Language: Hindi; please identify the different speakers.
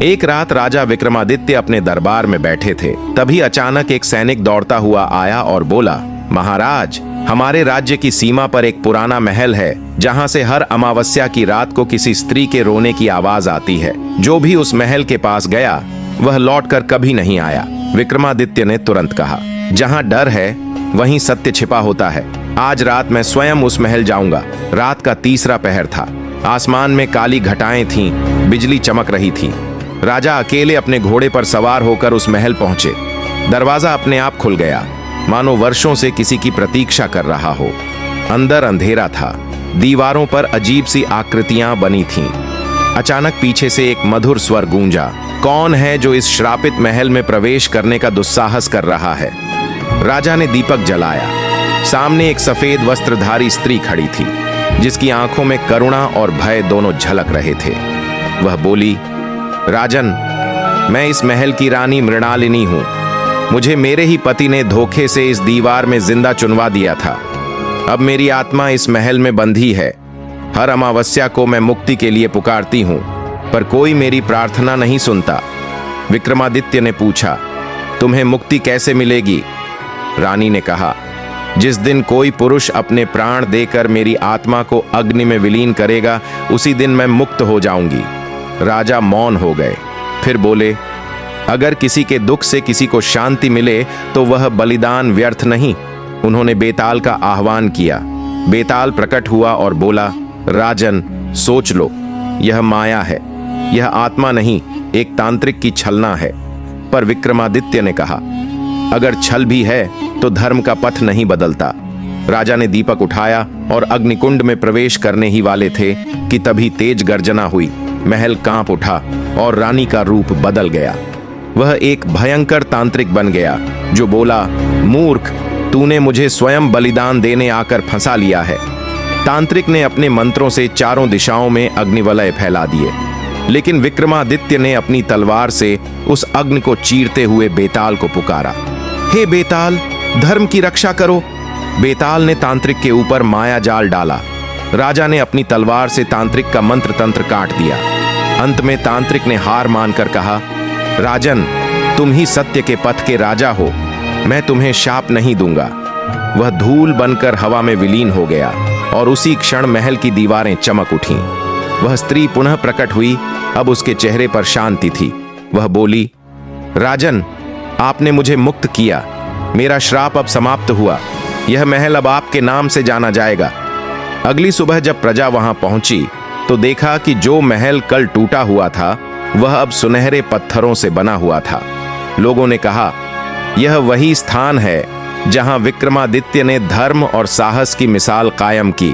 Speaker 1: एक रात राजा विक्रमादित्य अपने दरबार में बैठे थे। तभी अचानक एक सैनिक दौड़ता हुआ आया और बोला, महाराज, हमारे राज्य की सीमा पर एक पुराना महल है जहां से हर अमावस्या की रात को किसी स्त्री के रोने की आवाज आती है। जो भी उस महल के पास गया वह लौटकर कभी नहीं आया। विक्रमादित्य ने तुरंत कहा, जहां डर है वहीं सत्य छिपा होता है। आज रात मैं स्वयं उस महल जाऊंगा। रात का तीसरा पहर था। आसमान में काली घटाएं थीं, बिजली चमक रही थी। राजा अकेले अपने घोड़े पर सवार होकर उस महल पहुंचे। दरवाजा अपने आप खुल गया, मानो वर्षों से किसी की प्रतीक्षा कर रहा हो। अंदर अंधेरा था, दीवारों पर अजीब सी आकृतियां बनी थीं। अचानक पीछे से एक मधुर स्वर गूंजा, कौन है जो इस श्रापित महल में प्रवेश करने का दुस्साहस कर रहा है? राजा ने दीपक जलाया। सामने एक सफेद वस्त्रधारी स्त्री खड़ी थी, जिसकी आंखों में करुणा और भय दोनों झलक रहे थे। वह बोली, राजन, मैं इस महल की रानी मृणालिनी हूं। मुझे मेरे ही पति ने धोखे से इस दीवार में जिंदा चुनवा दिया था। अब मेरी आत्मा इस महल में बंधी है। हर अमावस्या को मैं मुक्ति के लिए पुकारती हूं, पर कोई मेरी प्रार्थना नहीं सुनता। विक्रमादित्य ने पूछा, तुम्हें मुक्ति कैसे मिलेगी? रानी ने कहा, जिस दिन कोई पुरुष अपने प्राण देकर मेरी आत्मा को अग्नि में विलीन करेगा, उसी दिन मैं मुक्त हो जाऊंगी। राजा मौन हो गए, फिर बोले, अगर किसी के दुख से किसी को शांति मिले तो वह बलिदान व्यर्थ नहीं। उन्होंने बेताल का आह्वान किया। बेताल प्रकट हुआ और बोला, राजन, सोच लो, यह माया है, यह आत्मा नहीं, एक तांत्रिक की छलना है। पर विक्रमादित्य ने कहा, अगर छल भी है तो धर्म का पथ नहीं बदलता। राजा ने दीपक उठाया और अग्निकुंड में प्रवेश करने ही वाले थे कि तभी तेज गर्जना हुई। महल कांप उठा और रानी का रूप बदल गया। वह एक भयंकर तांत्रिक बन गया, जो बोला, मूर्ख, तूने मुझे स्वयं बलिदान देने आकर फंसा लिया है। तांत्रिक ने अपने मंत्रों से चारों दिशाओं में अग्निवलय फैला दिए, लेकिन विक्रमादित्य ने अपनी तलवार से उस अग्नि को चीरते हुए बेताल को पुकारा, हे बेताल, धर्म की रक्षा करो। बेताल ने तांत्रिक के ऊपर माया जाल डाला। राजा ने अपनी तलवार से तांत्रिक का मंत्र तंत्र काट दिया। अंत में तांत्रिक ने हार मानकर कहा, राजन, तुम ही सत्य के पथ के राजा हो, मैं तुम्हें शाप नहीं दूंगा। वह धूल बनकर हवा में विलीन हो गया और उसी क्षण महल की दीवारें चमक उठीं। वह स्त्री पुनः प्रकट हुई। अब उसके चेहरे पर शांति थी। वह बोली, राजन, आपने मुझे मुक्त किया। मेरा श्राप अब समाप्त हुआ। यह महल अब आपके नाम से जाना जाएगा। अगली सुबह जब प्रजा वहां पहुंची तो देखा कि जो महल कल टूटा हुआ था वह अब सुनहरे पत्थरों से बना हुआ था। लोगों ने कहा, यह वही स्थान है जहां विक्रमादित्य ने धर्म और साहस की मिसाल कायम की।